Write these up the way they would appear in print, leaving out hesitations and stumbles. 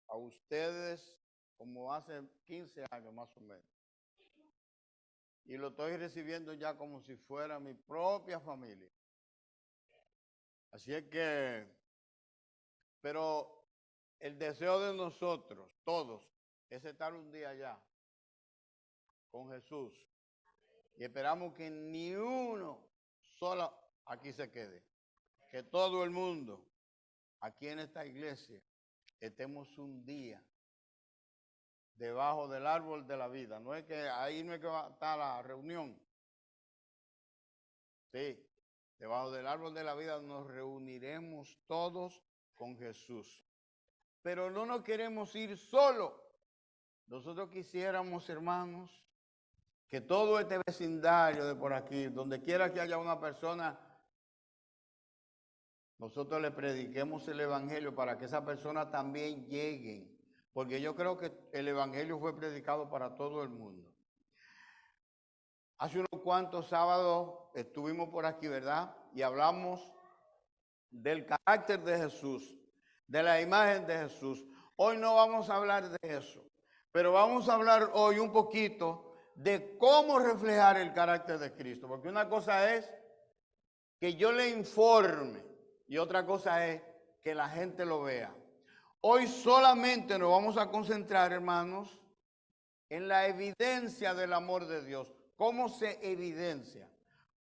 a ustedes como hace 15 años más o menos. Y lo estoy recibiendo ya como si fuera mi propia familia. Así es que, pero el deseo de nosotros, todos, es estar un día allá con Jesús. Y esperamos que ni uno solo aquí se quede. Que todo el mundo aquí en esta iglesia estemos un día debajo del árbol de la vida. No es que ahí no es que va a estar la reunión. Sí, debajo del árbol de la vida nos reuniremos todos con Jesús. Pero no nos queremos ir solo. Nosotros quisiéramos, hermanos, que todo este vecindario de por aquí, donde quiera que haya una persona, nosotros le prediquemos el evangelio para que esa persona también llegue. Porque yo creo que el evangelio fue predicado para todo el mundo. Hace unos cuantos sábados estuvimos por aquí, ¿verdad? Y hablamos del carácter de Jesús, de la imagen de Jesús. Hoy no vamos a hablar de eso, pero vamos a hablar hoy un poquito de cómo reflejar el carácter de Cristo. Porque una cosa es que yo le informe y otra cosa es que la gente lo vea. Hoy solamente nos vamos a concentrar, hermanos, en la evidencia del amor de Dios. ¿Cómo se evidencia?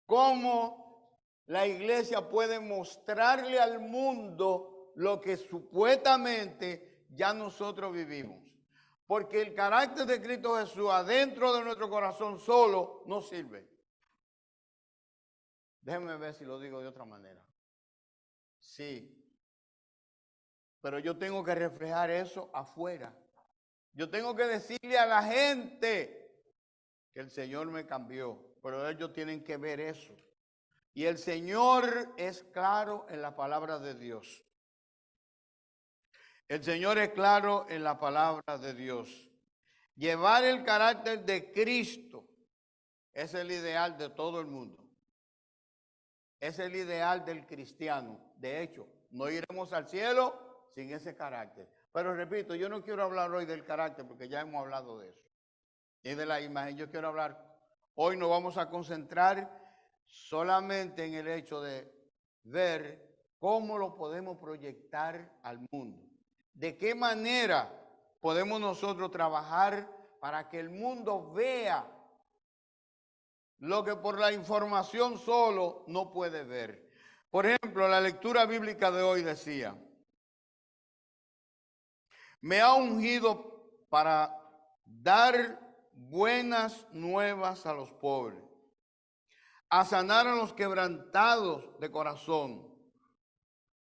¿Cómo la iglesia puede mostrarle al mundo lo que supuestamente ya nosotros vivimos? Porque el carácter de Cristo Jesús adentro de nuestro corazón solo no sirve. Déjenme ver si lo digo de otra manera. Sí. Pero yo tengo que reflejar eso afuera. Yo tengo que decirle a la gente que el Señor me cambió, pero ellos tienen que ver eso. Y el Señor es claro en la palabra de Dios. El Señor es claro en la palabra de Dios. Llevar el carácter de Cristo es el ideal de todo el mundo. Es el ideal del cristiano. De hecho, no iremos al cielo sin ese carácter. Pero repito, yo no quiero hablar hoy del carácter porque ya hemos hablado de eso. Y de la imagen, yo quiero hablar, hoy nos vamos a concentrar solamente en el hecho de ver cómo lo podemos proyectar al mundo. De qué manera podemos nosotros trabajar para que el mundo vea lo que por la información solo no puede ver. Por ejemplo, la lectura bíblica de hoy decía, me ha ungido para dar buenas nuevas a los pobres, a sanar a los quebrantados de corazón,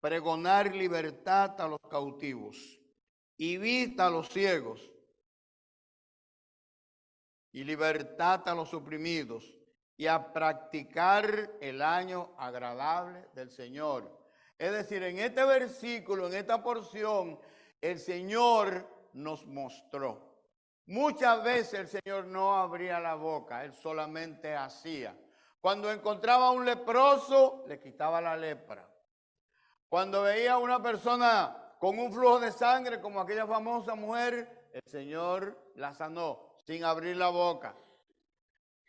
pregonar libertad a los cautivos y vista a los ciegos y libertad a los oprimidos y a practicar el año agradable del Señor. Es decir, en este versículo, en esta porción, el Señor nos mostró. Muchas veces el Señor no abría la boca, Él solamente hacía. Cuando encontraba a un leproso, le quitaba la lepra. Cuando veía a una persona con un flujo de sangre, como aquella famosa mujer, el Señor la sanó sin abrir la boca.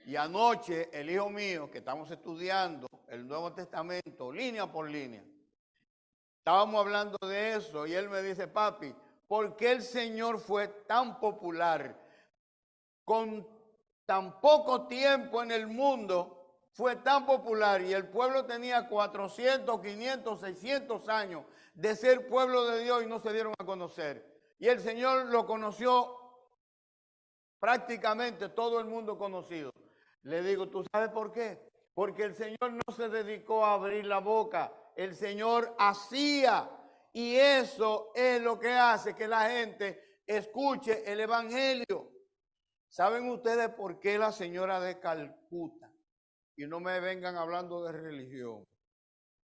Y anoche, el hijo mío, que estamos estudiando el Nuevo Testamento, línea por línea, estábamos hablando de eso y él me dice, papi, ¿por qué el Señor fue tan popular? Con tan poco tiempo en el mundo, fue tan popular y el pueblo tenía 400, 500, 600 años de ser pueblo de Dios y no se dieron a conocer. Y el Señor lo conoció prácticamente todo el mundo conocido. Le digo, ¿tú sabes por qué? Porque el Señor no se dedicó a abrir la boca, el Señor hacía. Y eso es lo que hace que la gente escuche el evangelio. ¿Saben ustedes por qué la señora de Calcuta? Y no me vengan hablando de religión.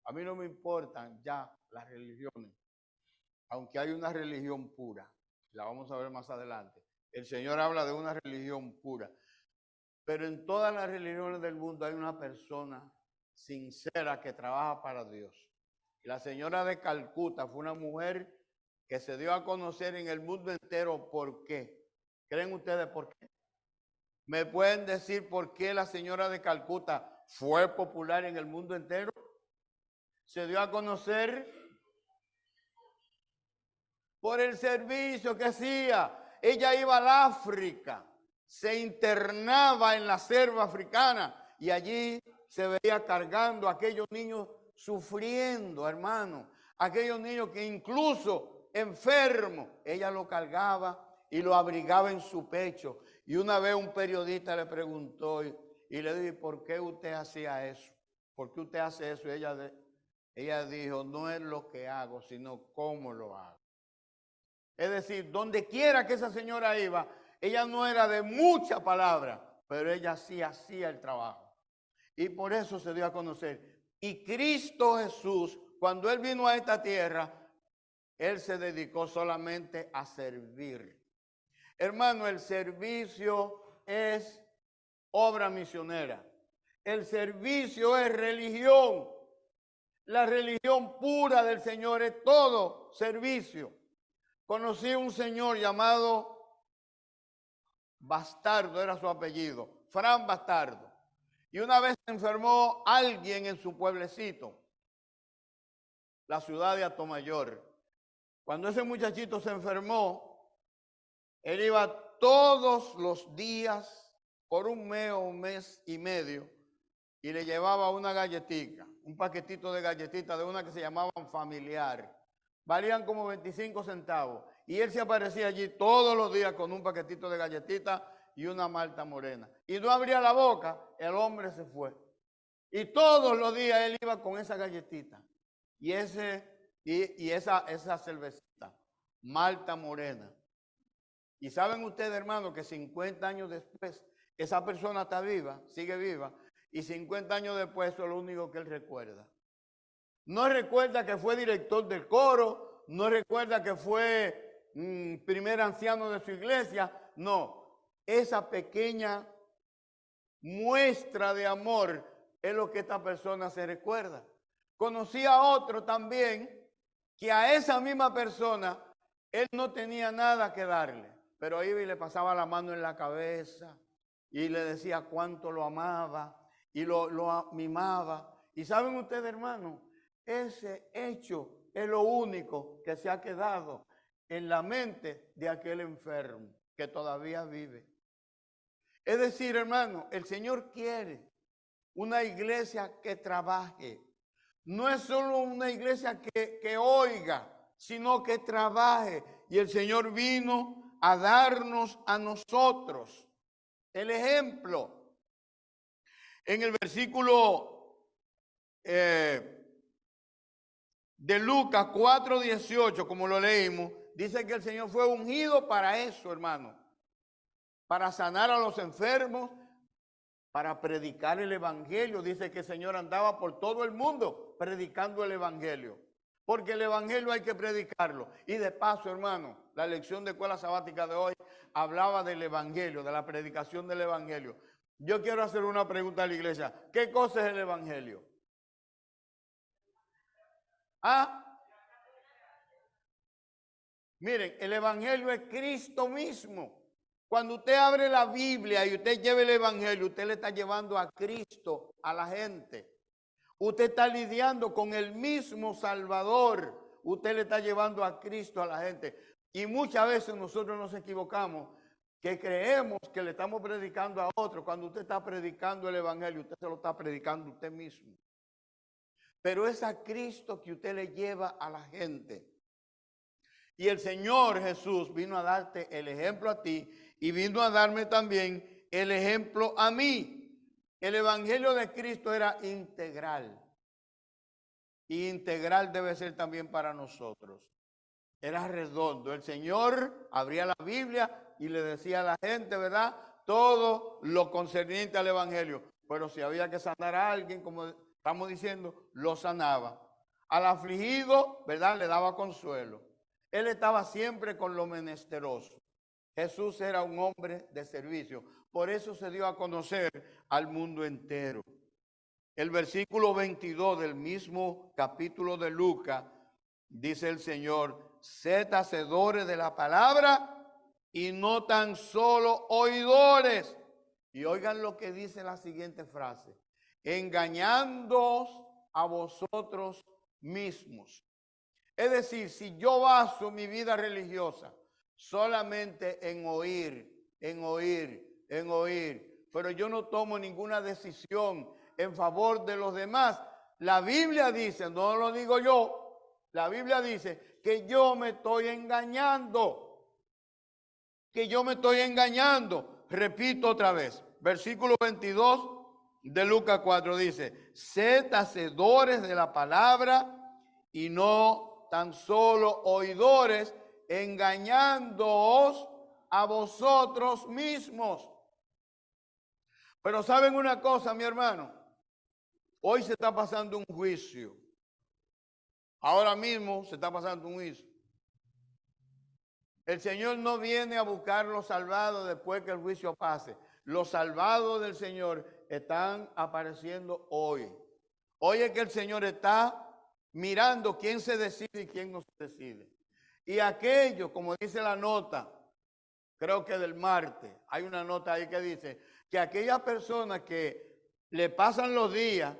A mí no me importan ya las religiones, aunque hay una religión pura. La vamos a ver más adelante. El Señor habla de una religión pura. Pero en todas las religiones del mundo hay una persona sincera que trabaja para Dios. Y la señora de Calcuta fue una mujer que se dio a conocer en el mundo entero. ¿Por qué? ¿Creen ustedes por qué? ¿Me pueden decir por qué la señora de Calcuta fue popular en el mundo entero? Se dio a conocer por el servicio que hacía. Ella iba al África, se internaba en la selva africana y allí se veía cargando a aquellos niños sufriendo, hermano. Aquellos niños que incluso enfermos, ella lo cargaba y lo abrigaba en su pecho. Y una vez un periodista le preguntó y le dijo, ¿por qué usted hacía eso? ¿Por qué usted hace eso? Y ella dijo, no es lo que hago, sino cómo lo hago. Es decir, donde quiera que esa señora iba, ella no era de mucha palabra, pero ella sí hacía el trabajo. Y por eso se dio a conocer. Y Cristo Jesús, cuando Él vino a esta tierra, Él se dedicó solamente a servir. Hermano, el servicio es obra misionera. El servicio es religión. La religión pura del Señor es todo servicio. Conocí a un señor llamado Bastardo, era su apellido, Fran Bastardo. Y una vez se enfermó alguien en su pueblecito, la ciudad de Atomayor. Cuando ese muchachito se enfermó, él iba todos los días por un mes y medio y le llevaba una galletita, un paquetito de galletitas de una que se llamaban Familiar. Valían como 25 centavos. Y él se aparecía allí todos los días con un paquetito de galletitas y una malta morena. Y no abría la boca, el hombre se fue. Y todos los días él iba con esa galletita y esa cervecita, malta morena. Y saben ustedes, hermano, que 50 años después, esa persona está viva, sigue viva, y 50 años después eso es lo único que él recuerda. No recuerda que fue director del coro, no recuerda que fue primer anciano de su iglesia, no. Esa pequeña muestra de amor es lo que esta persona se recuerda. Conocí a otro también que a esa misma persona él no tenía nada que darle, pero iba y le pasaba la mano en la cabeza y le decía cuánto lo amaba y lo mimaba. Y saben ustedes, hermano, ese hecho es lo único que se ha quedado en la mente de aquel enfermo que todavía vive. Es decir, hermano, el Señor quiere una iglesia que trabaje. No es solo una iglesia que oiga, sino que trabaje. Y el Señor vino a darnos a nosotros el ejemplo. En el versículo de Lucas 4:18, como lo leímos, dice que el Señor fue ungido para eso, hermano. Para sanar a los enfermos, para predicar el evangelio. Dice que el Señor andaba por todo el mundo predicando el evangelio. Porque el evangelio hay que predicarlo. Y de paso, hermano, la lección de escuela sabática de hoy hablaba del evangelio, de la predicación del evangelio. Yo quiero hacer una pregunta a la iglesia. ¿Qué cosa es el evangelio? ¿Ah? Miren, el evangelio es Cristo mismo. Cuando usted abre la Biblia y usted lleva el evangelio, usted le está llevando a Cristo a la gente. Usted está lidiando con el mismo Salvador. Usted le está llevando a Cristo a la gente. Y muchas veces nosotros nos equivocamos, que creemos que le estamos predicando a otro. Cuando usted está predicando el evangelio, usted se lo está predicando a usted mismo. Pero es a Cristo que usted le lleva a la gente. Y el Señor Jesús vino a darte el ejemplo a ti y vino a darme también el ejemplo a mí. El evangelio de Cristo era integral. Y integral debe ser también para nosotros. Era redondo. El Señor abría la Biblia y le decía a la gente, ¿verdad? Todo lo concerniente al evangelio. Pero si había que sanar a alguien, como estamos diciendo, lo sanaba. Al afligido, ¿verdad? Le daba consuelo. Él estaba siempre con lo menesteroso. Jesús era un hombre de servicio. Por eso se dio a conocer al mundo entero. El versículo 22 del mismo capítulo de Lucas, dice el Señor, sed hacedores de la palabra y no tan solo oidores. Y oigan lo que dice la siguiente frase: engañándoos a vosotros mismos. Es decir, si yo baso mi vida religiosa solamente en oír, pero yo no tomo ninguna decisión en favor de los demás, la Biblia dice, no lo digo yo, la Biblia dice que yo me estoy engañando, Repito otra vez, versículo 22 de Lucas 4 dice: sed hacedores de la palabra y no tan solo oidores, engañándoos a vosotros mismos. Pero ¿saben una cosa, mi hermano? Hoy se está pasando un juicio. Ahora mismo se está pasando un juicio. El Señor no viene a buscar los salvados después que el juicio pase. Los salvados del Señor están apareciendo hoy. Hoy es que el Señor está mirando quién se decide y quién no se decide. Y aquello, como dice la nota, creo que del martes, hay una nota ahí que dice que aquellas personas que le pasan los días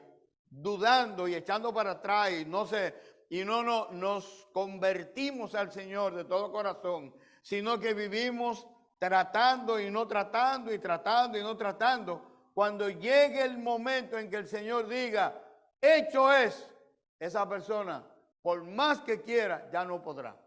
dudando y echando para atrás y no nos convertimos al Señor de todo corazón, sino que vivimos tratando y no tratando y tratando y no tratando. Cuando llegue el momento en que el Señor diga, hecho es, esa persona, por más que quiera, ya no podrá.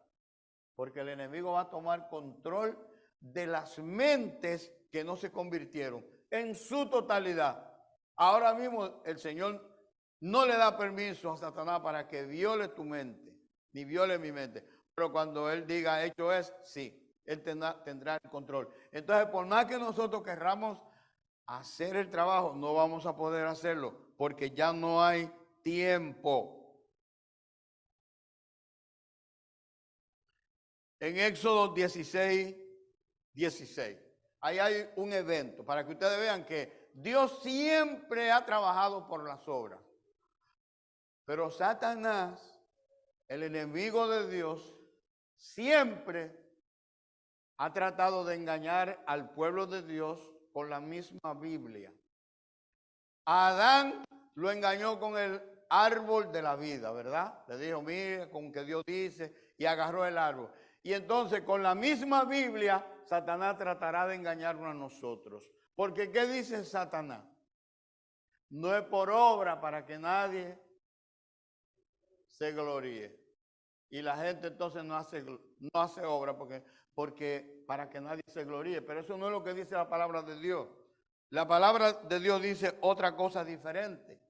Porque el enemigo va a tomar control de las mentes que no se convirtieron en su totalidad. Ahora mismo el Señor no le da permiso a Satanás para que viole tu mente, ni viole mi mente. Pero cuando Él diga hecho es, sí, Él tendrá el control. Entonces, por más que nosotros querramos hacer el trabajo, no vamos a poder hacerlo, porque ya no hay tiempo. En Éxodo 16, ahí hay un evento para que ustedes vean que Dios siempre ha trabajado por las obras. Pero Satanás, el enemigo de Dios, siempre ha tratado de engañar al pueblo de Dios con la misma Biblia. A Adán lo engañó con el árbol de la vida, ¿verdad? Le dijo, mire, con que Dios dice, y agarró el árbol. Y entonces con la misma Biblia, Satanás tratará de engañarnos a nosotros. Porque ¿qué dice Satanás? No es por obra para que nadie se gloríe. Y la gente entonces no hace obra porque para que nadie se gloríe. Pero eso no es lo que dice la palabra de Dios. La palabra de Dios dice otra cosa diferente.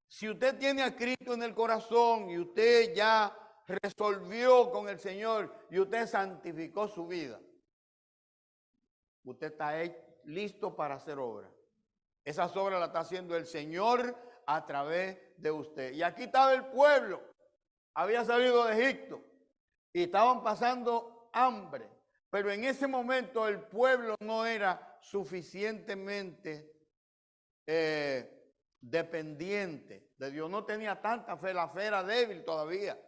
Si usted tiene a Cristo en el corazón y usted ya resolvió con el Señor y usted santificó su vida, usted está listo para hacer obra. Esas obras las está haciendo el Señor a través de usted. Y aquí estaba el pueblo, había salido de Egipto y estaban pasando hambre. Pero en ese momento el pueblo no era suficientemente dependiente de Dios. No tenía tanta fe, la fe era débil todavía.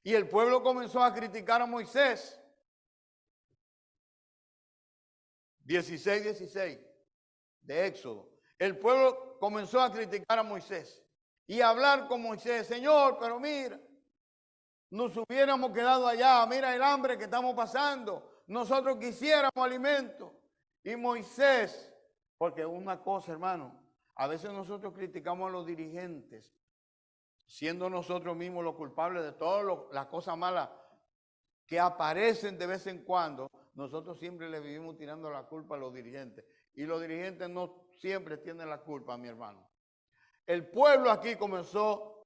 Y el pueblo comenzó a criticar a Moisés. 16 de Éxodo. El pueblo comenzó a criticar a Moisés y a hablar con Moisés. Señor, pero mira, nos hubiéramos quedado allá. Mira el hambre que estamos pasando. Nosotros quisiéramos alimento. Y Moisés, porque una cosa, hermano, a veces nosotros criticamos a los dirigentes, siendo nosotros mismos los culpables de todas las cosas malas que aparecen de vez en cuando. Nosotros siempre le vivimos tirando la culpa a los dirigentes. Y los dirigentes no siempre tienen la culpa, mi hermano. El pueblo aquí comenzó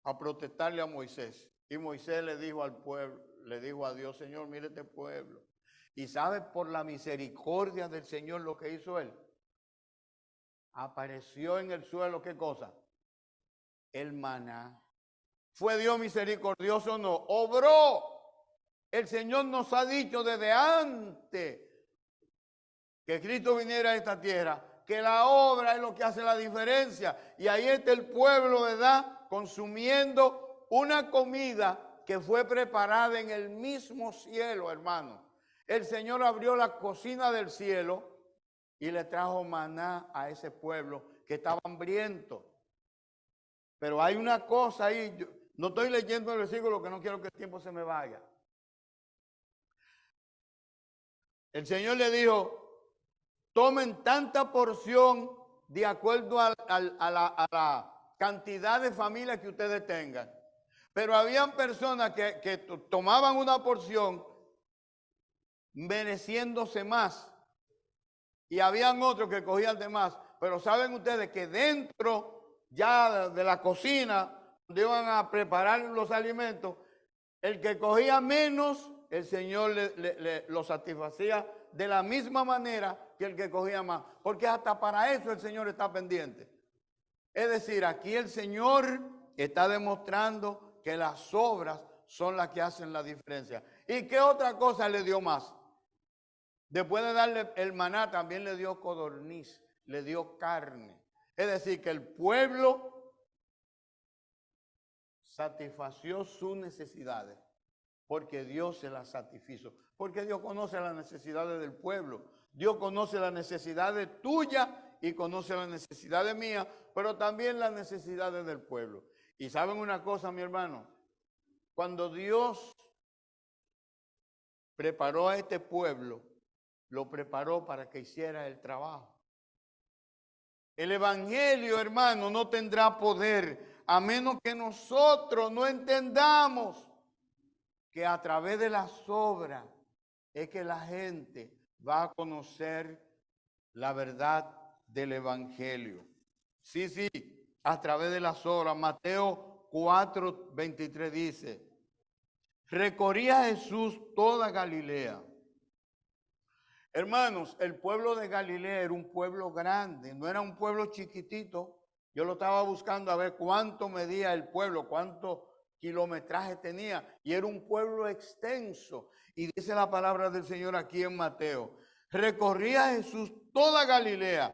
a protestarle a Moisés. Y Moisés le dijo al pueblo, le dijo a Dios, Señor, mire este pueblo. Y sabe por la misericordia del Señor lo que hizo él. Apareció en el suelo, ¿qué cosa? El maná. ¿Fue Dios misericordioso o no? Obró. El Señor nos ha dicho desde antes que Cristo viniera a esta tierra, que la obra es lo que hace la diferencia. Y ahí está el pueblo, ¿verdad? Consumiendo una comida que fue preparada en el mismo cielo, hermano. El Señor abrió la cocina del cielo y le trajo maná a ese pueblo que estaba hambriento. Pero hay una cosa ahí, yo no estoy leyendo el versículo que no quiero que el tiempo se me vaya. El Señor le dijo, tomen tanta porción de acuerdo a la cantidad de familias que ustedes tengan. Pero habían personas que tomaban una porción mereciéndose más. Y habían otros que cogían de más. Pero saben ustedes que dentro ya de la cocina, donde iban a preparar los alimentos, el que cogía menos, el Señor lo satisfacía de la misma manera que el que cogía más. Porque hasta para eso el Señor está pendiente. Es decir, aquí el Señor está demostrando que las obras son las que hacen la diferencia. ¿Y qué otra cosa le dio más? Después de darle el maná, también le dio codorniz, le dio carne. Es decir, que el pueblo satisfació sus necesidades porque Dios se las satisfizo. Porque Dios conoce las necesidades del pueblo. Dios conoce las necesidades tuyas y conoce las necesidades mías, pero también las necesidades del pueblo. Y saben una cosa, mi hermano, cuando Dios preparó a este pueblo, lo preparó para que hiciera el trabajo. El evangelio, hermano, no tendrá poder a menos que nosotros no entendamos que a través de las obras es que la gente va a conocer la verdad del evangelio. Sí, a través de las obras. Mateo 4:23 dice, recorría Jesús toda Galilea. Hermanos, el pueblo de Galilea era un pueblo grande, no era un pueblo chiquitito. Yo lo estaba buscando a ver cuánto medía el pueblo, cuánto kilometraje tenía, y era un pueblo extenso. Y dice la palabra del Señor aquí en Mateo, recorría Jesús toda Galilea,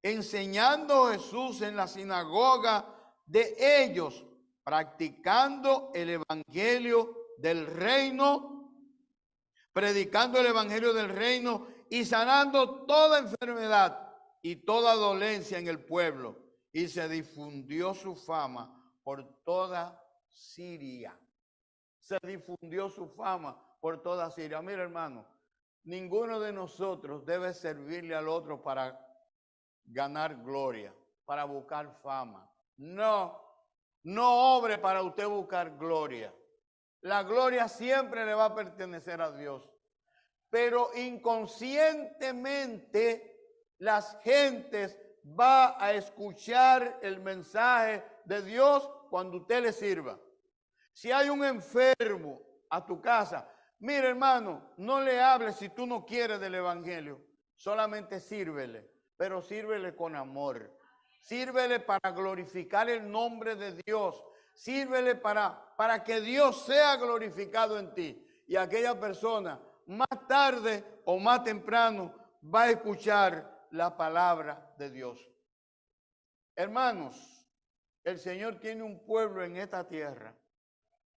enseñando Jesús en la sinagoga de ellos, practicando el evangelio del reino, predicando el evangelio del reino y sanando toda enfermedad y toda dolencia en el pueblo. Y se difundió su fama por toda Siria. Se difundió su fama por toda Siria. Mira, hermano, ninguno de nosotros debe servirle al otro para ganar gloria, para buscar fama. No obre para usted buscar gloria. La gloria siempre le va a pertenecer a Dios. Pero inconscientemente las gentes va a escuchar el mensaje de Dios cuando usted le sirva. Si hay un enfermo a tu casa, mira, hermano, no le hables si tú no quieres del evangelio. Solamente sírvele, pero sírvele con amor. Sírvele para glorificar el nombre de Dios. Sírvele para que Dios sea glorificado en ti. Y aquella persona, más tarde o más temprano, va a escuchar la palabra de Dios. Hermanos, el Señor tiene un pueblo en esta tierra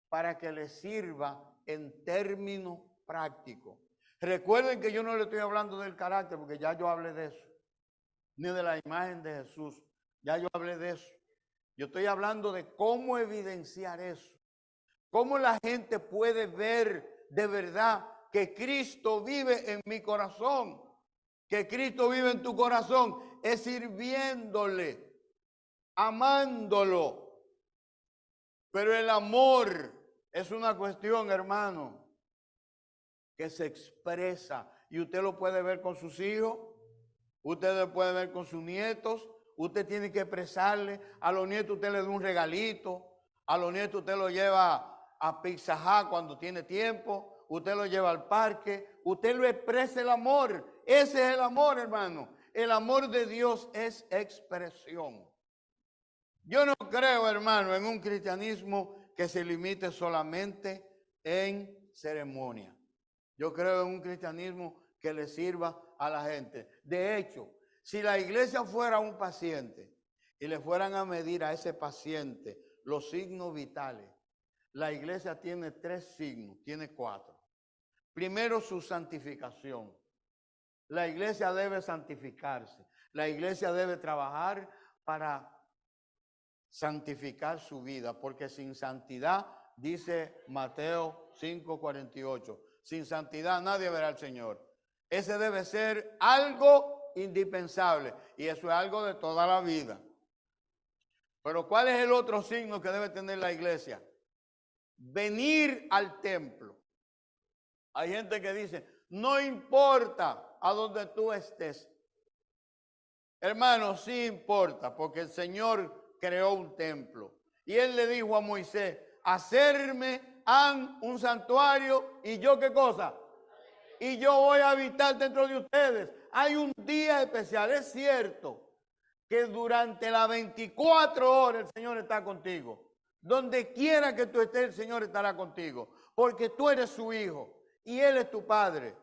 para que le sirva en términos prácticos. Recuerden que yo no le estoy hablando del carácter, porque ya yo hablé de eso, ni de la imagen de Jesús, ya yo hablé de eso. Yo estoy hablando de cómo evidenciar eso, cómo la gente puede ver de verdad que Cristo vive en mi corazón, que Cristo vive en tu corazón, es sirviéndole, amándolo. Pero el amor es una cuestión, hermano, que se expresa. Y usted lo puede ver con sus hijos, usted lo puede ver con sus nietos. Usted tiene que expresarle. A los nietos usted le da un regalito. A los nietos usted lo lleva a Pizza Hut cuando tiene tiempo. Usted lo lleva al parque. Usted lo expresa el amor. Ese es el amor, hermano. El amor de Dios es expresión. Yo no creo, hermano, en un cristianismo que se limite solamente en ceremonia. Yo creo en un cristianismo que le sirva a la gente. De hecho, si la iglesia fuera un paciente y le fueran a medir a ese paciente los signos vitales, La iglesia tiene 3 signos, tiene 4. Primero, su santificación. La iglesia debe santificarse. La iglesia debe trabajar para santificar su vida, porque sin santidad, dice Mateo 5:48, sin santidad nadie verá al Señor. Ese debe ser algo indispensable y eso es algo de toda la vida. Pero ¿cuál es el otro signo que debe tener la iglesia? Venir al templo. Hay gente que dice, no importa a donde tú estés. Hermano, sí importa, porque el Señor creó un templo. Y Él le dijo a Moisés, hacerme un santuario y yo ¿qué cosa? Y yo voy a habitar dentro de ustedes. Hay un día especial, es cierto que durante las 24 horas el Señor está contigo. Donde quiera que tú estés, el Señor estará contigo. Porque tú eres su hijo y Él es tu padre.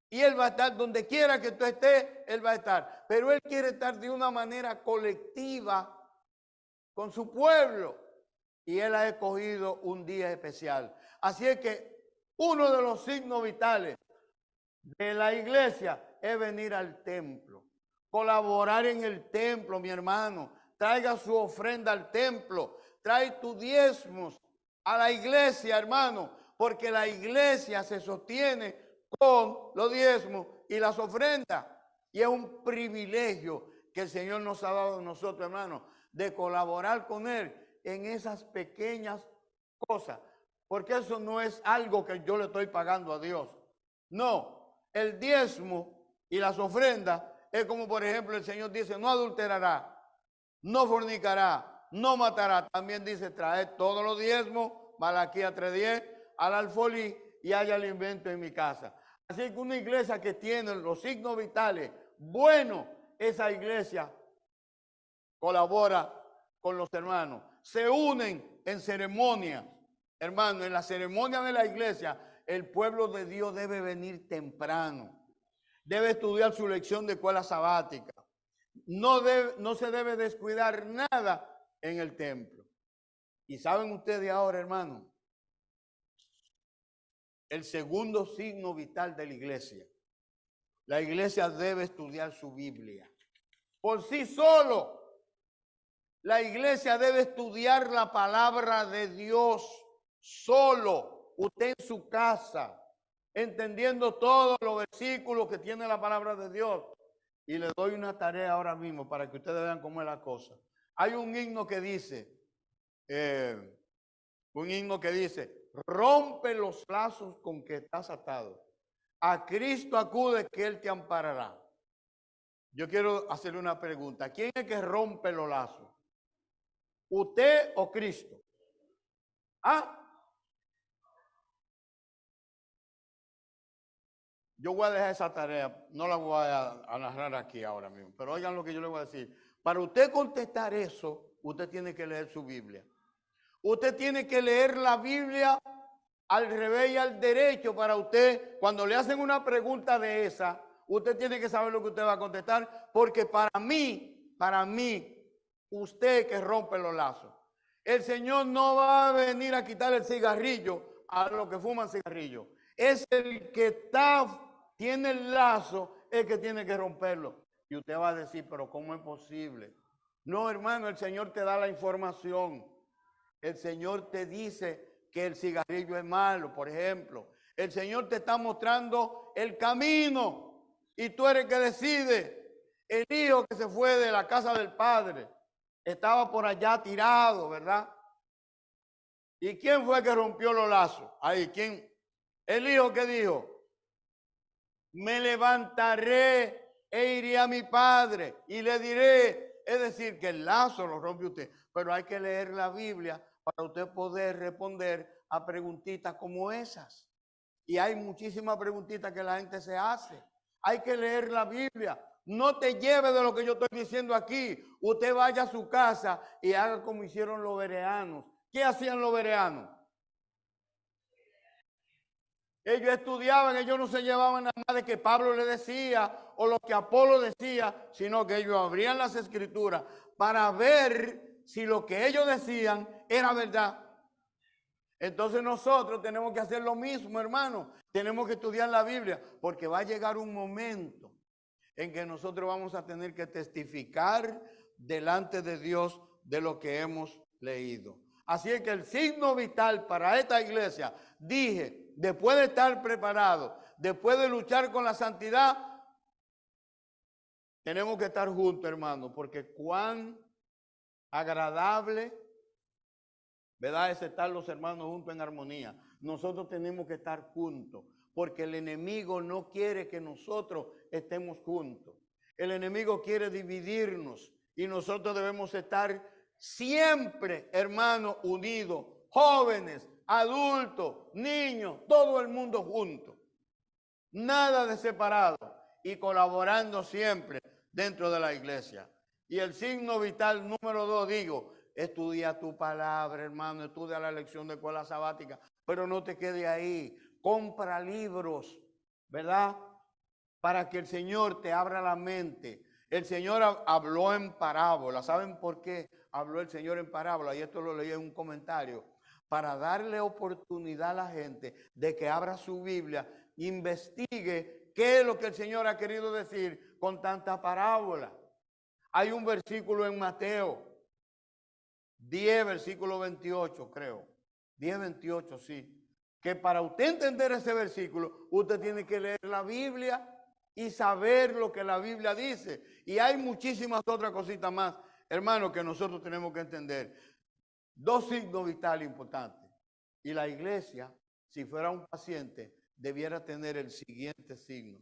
Y Él va a estar donde quiera que tú estés, Él va a estar. Pero Él quiere estar de una manera colectiva con su pueblo. Y Él ha escogido un día especial. Así es que uno de los signos vitales de la iglesia es venir al templo. Colaborar en el templo, mi hermano. Traiga su ofrenda al templo. Trae tus diezmos a la iglesia, hermano. Porque la iglesia se sostiene con los diezmos y las ofrendas. Y es un privilegio que el Señor nos ha dado a nosotros, hermanos, de colaborar con Él en esas pequeñas cosas. Porque eso no es algo que yo le estoy pagando a Dios. No, el diezmo y las ofrendas es como, por ejemplo, el Señor dice, no adulterará, no fornicará, no matará. También dice, traed todos los diezmos, Malaquías 3:10, al alfolí y haya alimento en mi casa. Así que una iglesia que tiene los signos vitales, bueno, esa iglesia colabora con los hermanos. Se unen en ceremonia. Hermano, en la ceremonia de la iglesia, el pueblo de Dios debe venir temprano. Debe estudiar su lección de escuela sabática. No se debe descuidar nada en el templo. Y saben ustedes ahora, hermano, el segundo signo vital de la iglesia. La iglesia debe estudiar su Biblia. Por sí solo, la iglesia debe estudiar la palabra de Dios solo. Usted en su casa, entendiendo todos los versículos que tiene la palabra de Dios. Y le doy una tarea ahora mismo para que ustedes vean cómo es la cosa. Hay un himno que dice, rompe los lazos con que estás atado. A Cristo acude que Él te amparará. Yo quiero hacerle una pregunta. ¿Quién es que rompe los lazos? ¿Usted o Cristo? ¿Ah? Yo voy a dejar esa tarea, no la voy a narrar aquí ahora mismo, pero oigan lo que yo le voy a decir. Para usted contestar eso, usted tiene que leer su Biblia. Usted tiene que leer la Biblia al revés y al derecho para usted. Cuando le hacen una pregunta de esa, usted tiene que saber lo que usted va a contestar, porque para mí, usted que rompe los lazos. El Señor no va a venir a quitar el cigarrillo a los que fuman cigarrillo. Es el que tiene el lazo, el que tiene que romperlo. Y usted va a decir, pero ¿cómo es posible? No, hermano, el Señor te da la información. El Señor te dice que el cigarrillo es malo, por ejemplo. El Señor te está mostrando el camino y tú eres el que decide. El hijo que se fue de la casa del padre estaba por allá tirado, ¿verdad? ¿Y quién fue que rompió los lazos? Ahí, ¿quién? El hijo que dijo, me levantaré e iré a mi padre y le diré. Es decir, que el lazo lo rompe usted, pero hay que leer la Biblia para usted poder responder a preguntitas como esas. Y hay muchísimas preguntitas que la gente se hace. Hay que leer la Biblia. No te lleve de lo que yo estoy diciendo aquí. Usted vaya a su casa y haga como hicieron los bereanos. ¿Qué hacían los bereanos? Ellos estudiaban, ellos no se llevaban nada más de que Pablo le decía o lo que Apolo decía, sino que ellos abrían las escrituras para ver si lo que ellos decían era verdad. Entonces nosotros tenemos que hacer lo mismo, hermano. Tenemos que estudiar la Biblia, porque va a llegar un momento en que nosotros vamos a tener que testificar delante de Dios de lo que hemos leído. Así es que el signo vital para esta iglesia, dije, después de estar preparado, después de luchar con la santidad, tenemos que estar juntos, hermano, porque cuán agradable, ¿verdad? Es estar los hermanos juntos en armonía. Nosotros tenemos que estar juntos, porque el enemigo no quiere que nosotros estemos juntos. El enemigo quiere dividirnos y nosotros debemos estar siempre, hermanos, unidos, jóvenes, adultos, niños, todo el mundo juntos. Nada de separado y colaborando siempre dentro de la iglesia. Y el signo vital número 2, digo, estudia tu palabra, hermano, estudia la lección de escuela sabática, pero no te quede ahí. Compra libros, ¿verdad? Para que el Señor te abra la mente. El Señor habló en parábola. ¿Saben por qué habló el Señor en parábola? Y esto lo leí en un comentario. Para darle oportunidad a la gente de que abra su Biblia, investigue qué es lo que el Señor ha querido decir con tanta parábola. Hay un versículo en Mateo 10, versículo 28, creo. 10, 28, sí. Que para usted entender ese versículo, usted tiene que leer la Biblia y saber lo que la Biblia dice. Y hay muchísimas otras cositas más, hermanos, que nosotros tenemos que entender. Dos signos vitales importantes. Y la iglesia, si fuera un paciente, debiera tener el siguiente signo.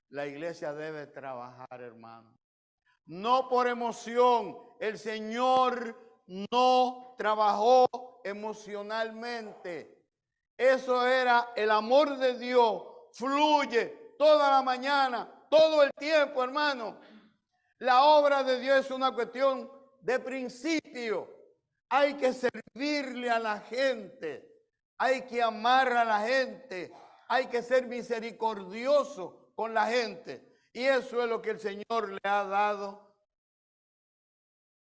La iglesia debe trabajar, hermano. No por emoción. El Señor no trabajó emocionalmente. Eso era el amor de Dios. Fluye toda la mañana, todo el tiempo, hermano. La obra de Dios es una cuestión de principio. Hay que servirle a la gente. Hay que amar a la gente. Hay que ser misericordioso con la gente. Y eso es lo que el Señor le ha dado.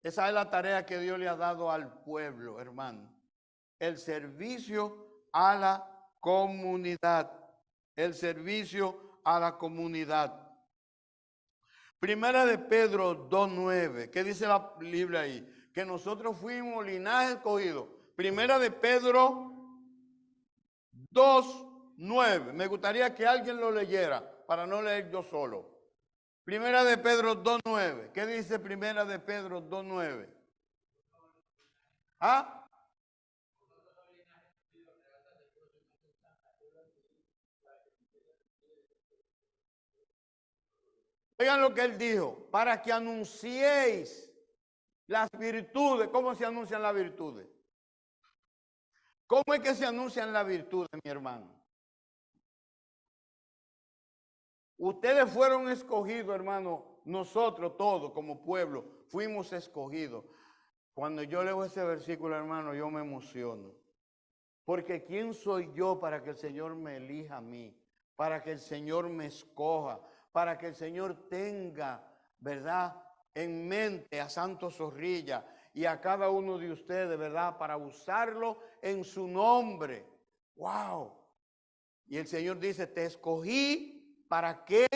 Esa es la tarea que Dios le ha dado al pueblo, hermano. El servicio a la comunidad. El servicio a la comunidad. Primera de Pedro 2:9. ¿Qué dice la Biblia ahí? Que nosotros fuimos linaje escogido. Primera de Pedro 2:9. Me gustaría que alguien lo leyera para no leer yo solo. Primera de Pedro 2:9. ¿Qué dice Primera de Pedro 2:9? ¿Ah? Oigan lo que él dijo, para que anunciéis las virtudes. ¿Cómo se anuncian las virtudes? ¿Cómo es que se anuncian las virtudes, mi hermano? Ustedes fueron escogidos, hermano. Nosotros todos como pueblo fuimos escogidos. Cuando yo leo ese versículo, hermano, yo me emociono. Porque ¿quién soy yo para que el Señor me elija a mí? Para que el Señor me escoja. Para que el Señor tenga, ¿verdad?, en mente a Santo Zorrilla y a cada uno de ustedes, ¿verdad?, para usarlo en su nombre. ¡Wow! Y el Señor dice, te escogí para que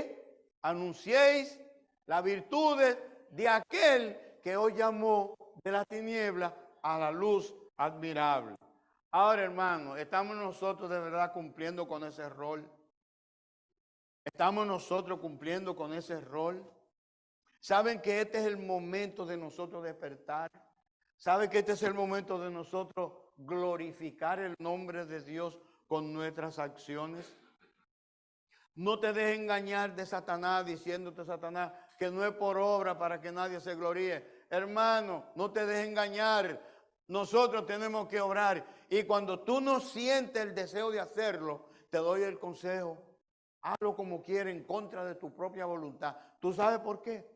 anunciéis las virtudes de aquel que hoy llamó de la tiniebla a la luz admirable. Ahora, hermano, ¿estamos nosotros de verdad cumpliendo con ese rol? ¿Estamos nosotros cumpliendo con ese rol? ¿Saben que este es el momento de nosotros despertar? ¿Saben que este es el momento de nosotros glorificar el nombre de Dios con nuestras acciones? No te dejes engañar de Satanás, diciéndote Satanás que no es por obra para que nadie se gloríe. Hermano, no te dejes engañar. Nosotros tenemos que obrar. Y cuando tú no sientes el deseo de hacerlo, te doy el consejo. Hazlo como quieras en contra de tu propia voluntad. ¿Tú sabes por qué?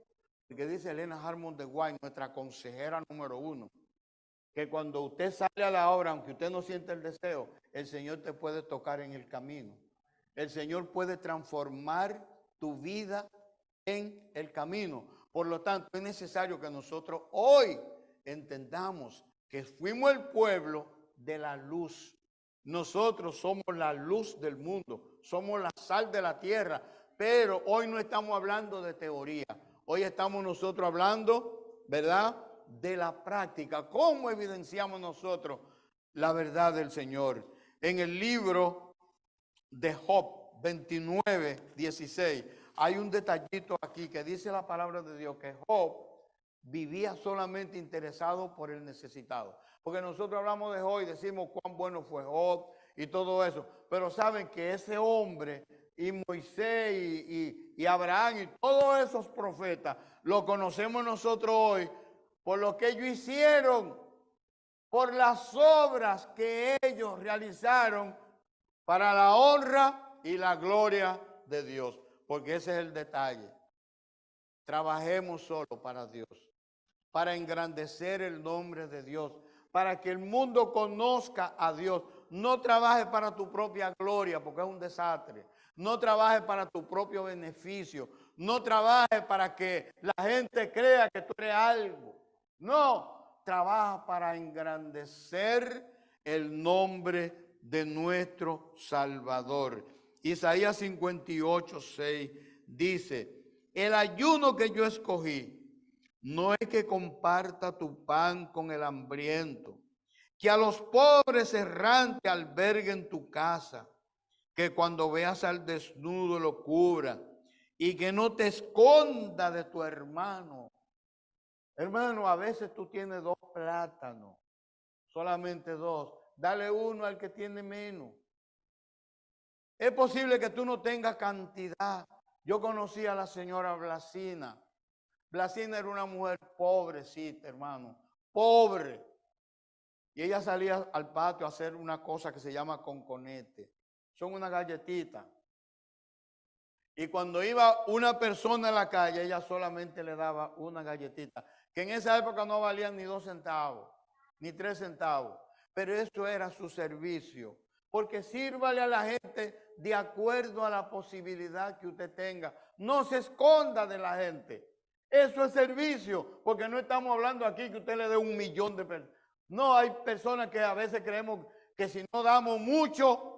Porque dice Elena Harmon de White, nuestra consejera número 1, que cuando usted sale a la obra, aunque usted no siente el deseo, el Señor te puede tocar en el camino. El Señor puede transformar tu vida en el camino. Por lo tanto, es necesario que nosotros hoy entendamos que fuimos el pueblo de la luz. Nosotros somos la luz del mundo, somos la sal de la tierra, pero hoy no estamos hablando de teoría, hoy estamos nosotros hablando, ¿verdad?, de la práctica. ¿Cómo evidenciamos nosotros la verdad del Señor? En el libro de Job 29:16 hay un detallito aquí que dice la palabra de Dios que Job vivía solamente interesado por el necesitado. Porque nosotros hablamos de Job y decimos cuán bueno fue Job y todo eso. Pero saben que ese hombre y Moisés y Abraham y todos esos profetas lo conocemos nosotros hoy por lo que ellos hicieron, por las obras que ellos realizaron para la honra y la gloria de Dios. Porque ese es el detalle. Trabajemos solo para Dios, para engrandecer el nombre de Dios, para que el mundo conozca a Dios. No trabajes para tu propia gloria, porque es un desastre. No trabajes para tu propio beneficio. No trabajes para que la gente crea que tú eres algo. No, trabaja para engrandecer el nombre de nuestro Salvador. Isaías 58:6 dice: el ayuno que yo escogí no es que comparta tu pan con el hambriento, que a los pobres errantes albergue en tu casa, que cuando veas al desnudo lo cubra y que no te esconda de tu hermano. Hermano, a veces tú tienes 2 plátanos, solamente 2. Dale uno al que tiene menos. Es posible que tú no tengas cantidad. Yo conocí a la señora Blasina. Blasina era una mujer pobrecita, hermano, pobre. Y ella salía al patio a hacer una cosa que se llama conconete. Son unas galletitas. Y cuando iba una persona a la calle, ella solamente le daba una galletita, que en esa época no valían ni 2 centavos, ni 3 centavos. Pero eso era su servicio. Porque sírvale a la gente de acuerdo a la posibilidad que usted tenga. No se esconda de la gente. Eso es servicio, porque no estamos hablando aquí que usted le dé 1 millón de personas. No, hay personas que a veces creemos que si no damos mucho,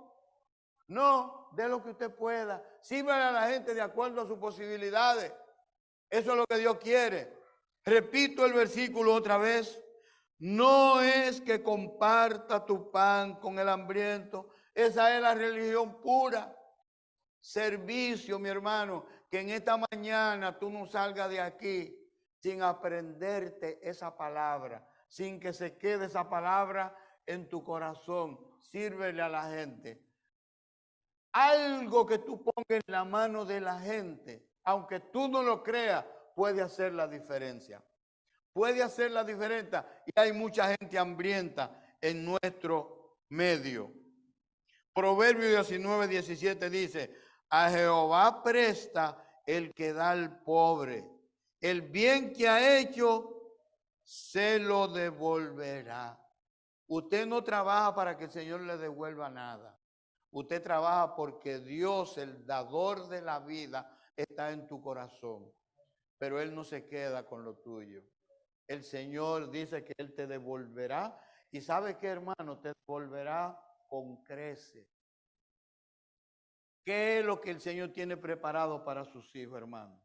no, dé lo que usted pueda. Sírvale a la gente de acuerdo a sus posibilidades. Eso es lo que Dios quiere. Repito el versículo otra vez. No es que comparta tu pan con el hambriento. Esa es la religión pura. Servicio, mi hermano, que en esta mañana tú no salgas de aquí sin aprenderte esa palabra, sin que se quede esa palabra en tu corazón. Sírvele a la gente. Algo que tú pongas en la mano de la gente, aunque tú no lo creas, puede hacer la diferencia. Puede hacer la diferencia. Y hay mucha gente hambrienta en nuestro medio. Proverbios 19:17 dice: a Jehová presta el que da al pobre. El bien que ha hecho, se lo devolverá. Usted no trabaja para que el Señor le devuelva nada. Usted trabaja porque Dios, el dador de la vida, está en tu corazón. Pero Él no se queda con lo tuyo. El Señor dice que Él te devolverá. Y ¿sabe qué, hermano? Te devolverá con creces. ¿Qué es lo que el Señor tiene preparado para sus hijos, hermano?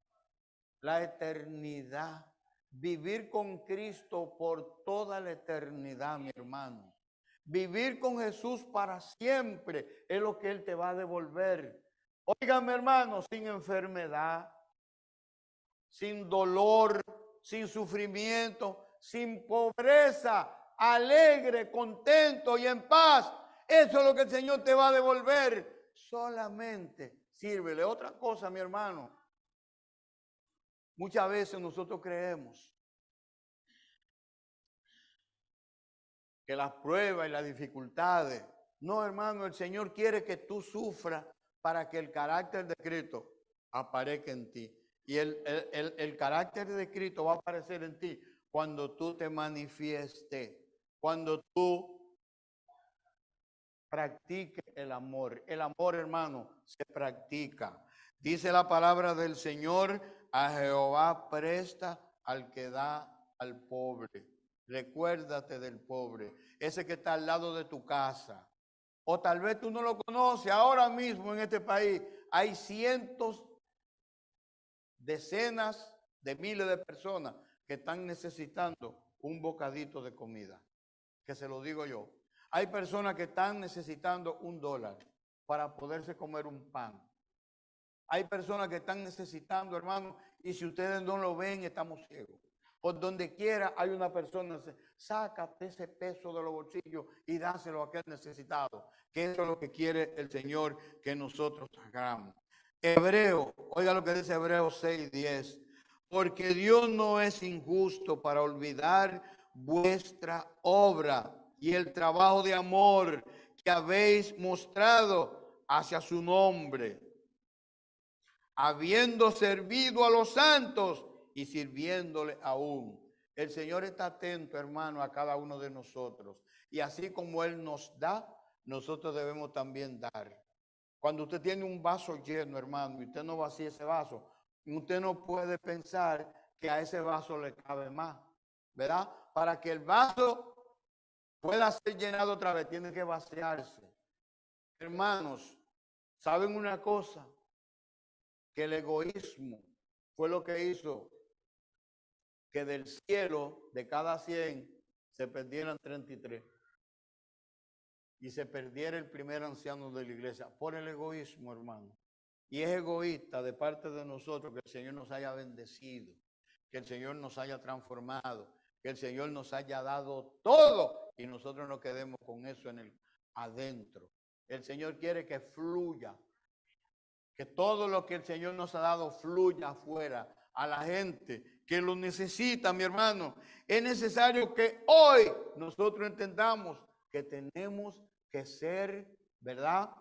La eternidad. Vivir con Cristo por toda la eternidad, mi hermano. Vivir con Jesús para siempre es lo que Él te va a devolver. Óigame, hermano, sin enfermedad, sin dolor, sin sufrimiento, sin pobreza, alegre, contento y en paz. Eso es lo que el Señor te va a devolver. Solamente sírvele. Otra cosa, mi hermano. Muchas veces nosotros creemos que las pruebas y las dificultades. No, hermano, el Señor quiere que tú sufras para que el carácter de Cristo aparezca en ti. Y el carácter de Cristo va a aparecer en ti cuando tú te manifiestes, cuando tú practiques el amor. El amor, hermano, se practica. Dice la palabra del Señor: a Jehová presta al que da al pobre. Recuérdate del pobre, ese que está al lado de tu casa. o tal vez tú no lo conoces. Ahora mismo en este país hay cientos, decenas de miles de personas que están necesitando un bocadito de comida, que se lo digo yo. Hay personas que están necesitando $1 para poderse comer un pan. Hay personas que están necesitando, hermano, y si ustedes no lo ven, estamos ciegos. Por donde quiera hay una persona, sácate ese peso de los bolsillos y dáselo a aquel necesitado, que eso es lo que quiere el Señor que nosotros hagamos. Hebreo, oiga lo que dice Hebreos 6:10, porque Dios no es injusto para olvidar vuestra obra y el trabajo de amor que habéis mostrado hacia su nombre, habiendo servido a los santos y sirviéndole aún. El Señor está atento, hermano, a cada uno de nosotros. Y así como Él nos da, nosotros debemos también dar. Cuando usted tiene un vaso lleno, hermano, y usted no vacía ese vaso, usted no puede pensar que a ese vaso le cabe más, ¿verdad? Para que el vaso pueda ser llenado otra vez, tiene que vaciarse. Hermanos, ¿saben una cosa? Que el egoísmo fue lo que hizo que del cielo de cada 100 se perdieran 33 y se perdiera el primer anciano de la iglesia por el egoísmo, hermano. Y es egoísta de parte de nosotros que el Señor nos haya bendecido, que el Señor nos haya transformado, que el Señor nos haya dado todo y nosotros nos quedemos con eso en el adentro. El Señor quiere que fluya, que todo lo que el Señor nos ha dado fluya afuera a la gente que lo necesita, mi hermano. Es necesario que hoy nosotros entendamos que tenemos que ser, ¿verdad?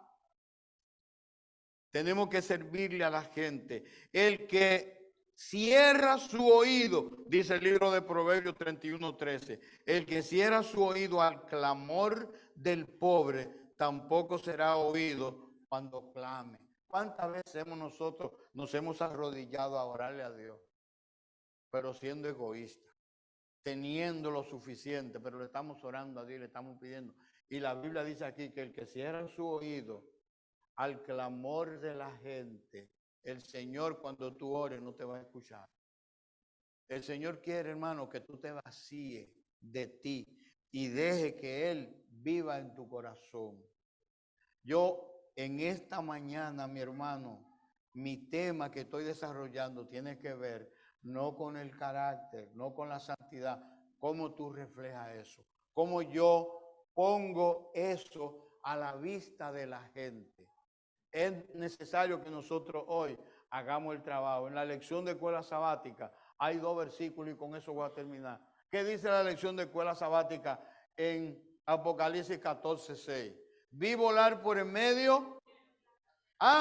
Tenemos que servirle a la gente. El que cierra su oído, dice el libro de Proverbios 31:13, el que cierra su oído al clamor del pobre, tampoco será oído cuando clame. ¿Cuántas veces nosotros nos hemos arrodillado a orarle a Dios, pero siendo egoístas, teniendo lo suficiente, pero le estamos orando a Dios, le estamos pidiendo? Y la Biblia dice aquí que el que cierra su oído al clamor de la gente, el Señor cuando tú ores no te va a escuchar. El Señor quiere, hermano, que tú te vacíes de ti y deje que Él viva en tu corazón. Yo en esta mañana, mi hermano, mi tema que estoy desarrollando tiene que ver no con el carácter, no con la santidad, cómo tú reflejas eso, cómo yo pongo eso a la vista de la gente. Es necesario que nosotros hoy hagamos el trabajo. En la lección de escuela sabática hay 2 versículos y con eso voy a terminar. ¿Qué dice la lección de escuela sabática en Apocalipsis 14:6? Vi volar por en medio a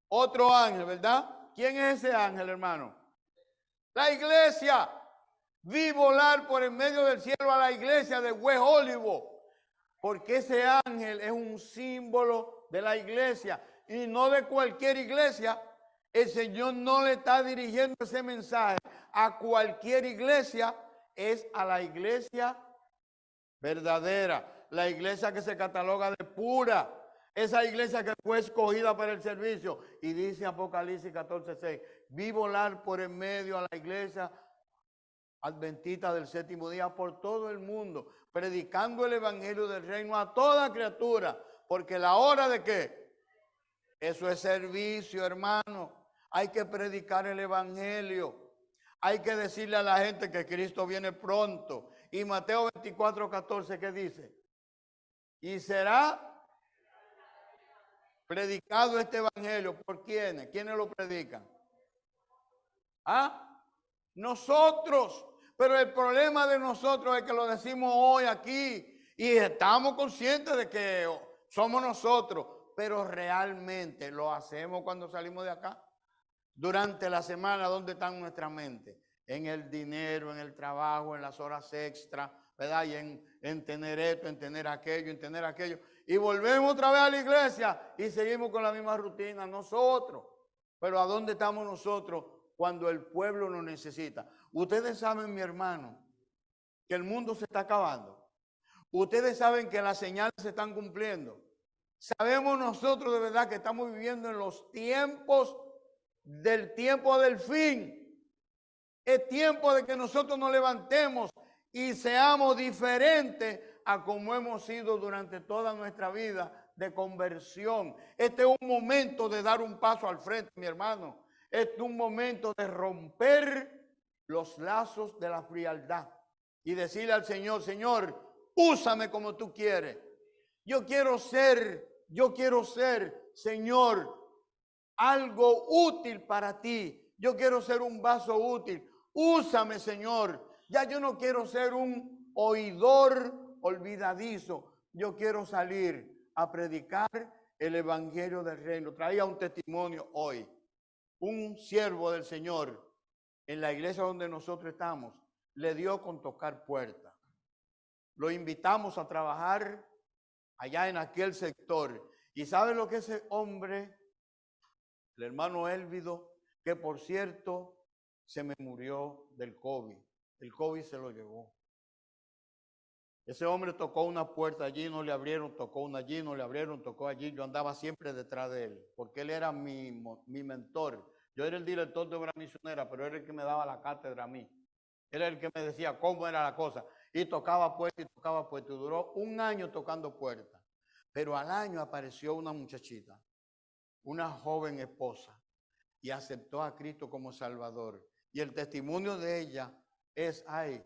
otro ángel, ¿verdad? ¿Quién es ese ángel, hermano? La iglesia. Vi volar por en medio del cielo a la iglesia de West Hollywood, porque ese ángel es un símbolo de la iglesia y no de cualquier iglesia. El Señor no le está dirigiendo ese mensaje a cualquier iglesia, es a la iglesia verdadera, la iglesia que se cataloga de pura, esa iglesia que fue escogida para el servicio. Y dice Apocalipsis 14:6, vi volar por en medio a la iglesia adventista del séptimo día por todo el mundo, predicando el evangelio del reino a toda criatura, porque la hora de qué, eso es servicio, hermano. Hay que predicar el evangelio, hay que decirle a la gente que Cristo viene pronto. Y Mateo 24:14, ¿qué dice? Y será predicado este evangelio, ¿por quiénes? ¿Quiénes lo predican? ¿Ah? Nosotros. Pero el problema de nosotros es que lo decimos hoy aquí y estamos conscientes de que somos nosotros, pero realmente lo hacemos cuando salimos de acá. Durante la semana, ¿dónde están nuestras mentes? En el dinero, en el trabajo, en las horas extras, ¿verdad? Y en tener esto, en tener aquello, en tener aquello. Y volvemos otra vez a la iglesia y seguimos con la misma rutina nosotros. Pero ¿a dónde estamos nosotros cuando el pueblo nos necesita? Ustedes saben, mi hermano, que el mundo se está acabando. Ustedes saben que las señales se están cumpliendo. Sabemos nosotros de verdad que estamos viviendo en los tiempos del fin. Es tiempo de que nosotros nos levantemos y seamos diferentes a como hemos sido durante toda nuestra vida de conversión. Este es un momento de dar un paso al frente, mi hermano. Este es un momento de romper los lazos de la frialdad y decirle al Señor, Señor, úsame como tú quieres. Yo quiero ser, Señor, algo útil para ti. Yo quiero ser un vaso útil. Úsame, Señor. Ya yo no quiero ser un oidor olvidadizo. Yo quiero salir a predicar el evangelio del reino. Traía un testimonio hoy. Un siervo del Señor en la iglesia donde nosotros estamos le dio con tocar puertas. Lo invitamos a trabajar allá en aquel sector. ¿Y sabe lo que ese hombre, el hermano Élvido, que por cierto se me murió del COVID? El COVID se lo llevó. Ese hombre tocó una puerta allí, no le abrieron, tocó una allí, no le abrieron, tocó allí. Yo andaba siempre detrás de él, porque él era mi mentor. Yo era el director de obra misionera, pero era el que me daba la cátedra a mí. Él era el que me decía cómo era la cosa. Y tocaba puertas y tocaba puertas. Duró un año tocando puertas. Pero al año apareció una muchachita, una joven esposa, y aceptó a Cristo como Salvador. Y el testimonio de ella es, ay,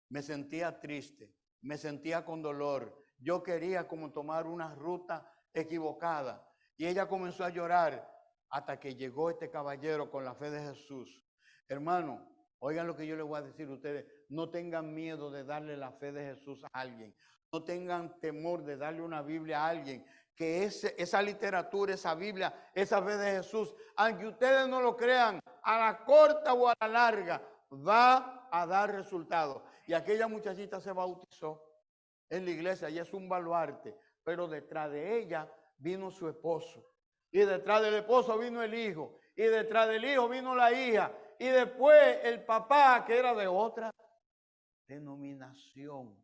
me sentía triste, me sentía con dolor. Yo quería como tomar una ruta equivocada. Y ella comenzó a llorar hasta que llegó este caballero con la fe de Jesús. Hermano, oigan lo que yo les voy a decir a ustedes. No tengan miedo de darle la fe de Jesús a alguien. No tengan temor de darle una Biblia a alguien. Que esa literatura, esa Biblia, esa fe de Jesús, aunque ustedes no lo crean, a la corta o a la larga, va a dar resultados. Y aquella muchachita se bautizó en la iglesia y es un baluarte, pero detrás de ella vino su esposo. Y detrás del esposo vino el hijo. Y detrás del hijo vino la hija. Y después el papá, que era de otra denominación,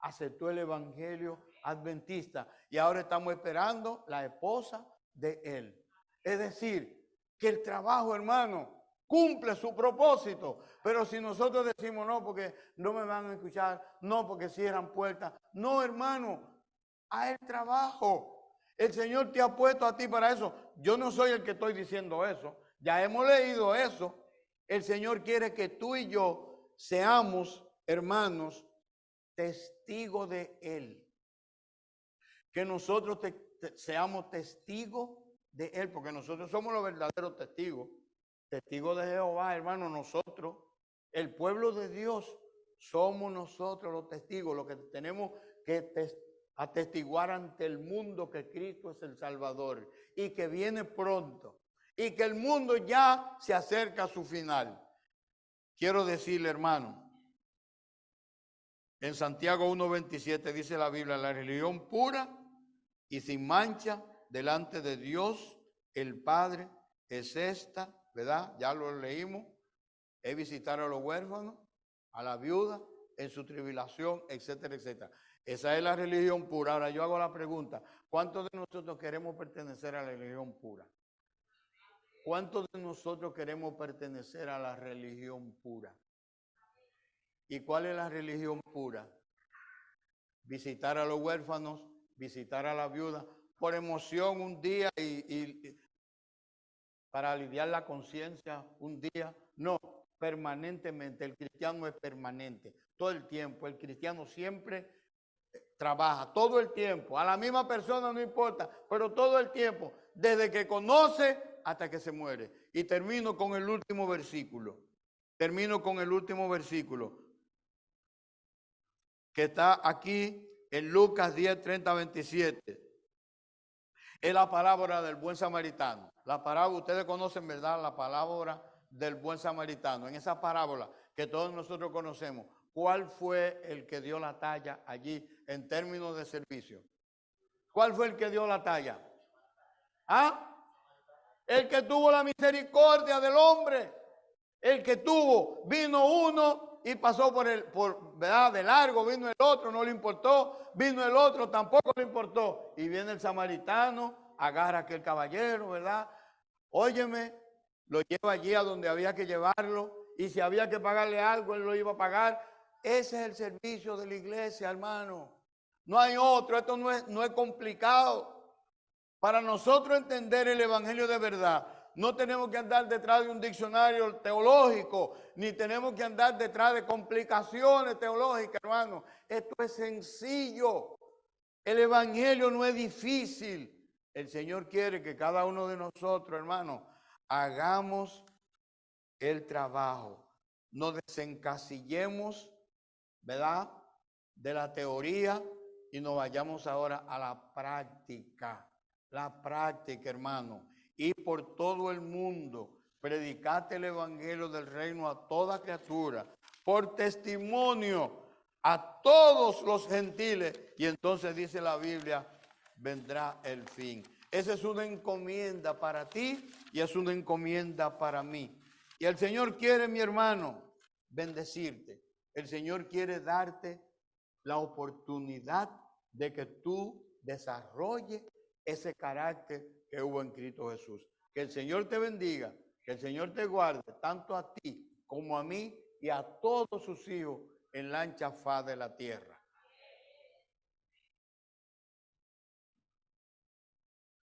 aceptó el evangelio adventista. Y ahora estamos esperando la esposa de él. Es decir, que el trabajo, hermano, cumple su propósito. Pero si nosotros decimos no, porque no me van a escuchar, no, porque cierran puertas. No, hermano, haz el trabajo. El Señor te ha puesto a ti para eso. Yo no soy el que estoy diciendo eso. Ya hemos leído eso. El Señor quiere que tú y yo seamos, hermanos, testigos de Él. Que nosotros seamos testigos de Él, porque nosotros somos los verdaderos testigos. Testigos de Jehová, hermano, nosotros, el pueblo de Dios, somos nosotros los testigos, los que tenemos que atestiguar ante el mundo que Cristo es el Salvador y que viene pronto y que el mundo ya se acerca a su final. Quiero decirle, hermano, en Santiago 1:27 dice la Biblia, la religión pura y sin mancha delante de Dios el Padre es esta, ¿verdad? Ya lo leímos, es visitar a los huérfanos, a la viuda, en su tribulación, etcétera, etcétera. Esa es la religión pura. Ahora yo hago la pregunta, ¿cuántos de nosotros queremos pertenecer a la religión pura? ¿Cuántos de nosotros queremos pertenecer a la religión pura? ¿Y cuál es la religión pura? Visitar a los huérfanos, visitar a la viuda, por emoción un día y para aliviar la conciencia un día. No, permanentemente. El cristiano es permanente, todo el tiempo. El cristiano siempre trabaja, todo el tiempo. A la misma persona no importa, pero todo el tiempo, desde que conoce hasta que se muere. Y termino con el último versículo. Que está aquí en Lucas 10, 30, 27. Es la parábola del buen samaritano. La parábola, ustedes conocen, ¿verdad? La parábola del buen samaritano. En esa parábola que todos nosotros conocemos, ¿cuál fue el que dio la talla allí en términos de servicio? ¿Cuál fue el que dio la talla? ¿Ah? El que tuvo la misericordia del hombre. El que tuvo, vino uno y pasó ¿verdad? De largo, vino el otro, no le importó, vino el otro, tampoco le importó. Y viene el samaritano, agarra a aquel caballero, ¿verdad? Óyeme, lo lleva allí a donde había que llevarlo, y si había que pagarle algo, él lo iba a pagar. Ese es el servicio de la iglesia, hermano. No hay otro, esto no es complicado. Para nosotros entender el evangelio de verdad, no tenemos que andar detrás de un diccionario teológico, ni tenemos que andar detrás de complicaciones teológicas, hermano. Esto es sencillo. El evangelio no es difícil. El Señor quiere que cada uno de nosotros, hermano, hagamos el trabajo. Nos desencasillemos, ¿verdad?, de la teoría y nos vayamos ahora a la práctica. La práctica, hermano. Y por todo el mundo, predicate el evangelio del reino a toda criatura, por testimonio a todos los gentiles. Y entonces dice la Biblia, vendrá el fin. Esa es una encomienda para ti y es una encomienda para mí. Y el Señor quiere, mi hermano, bendecirte. El Señor quiere darte la oportunidad de que tú desarrolles ese carácter que hubo en Cristo Jesús. Que el Señor te bendiga, que el Señor te guarde, tanto a ti como a mí y a todos sus hijos en la ancha faz de la tierra.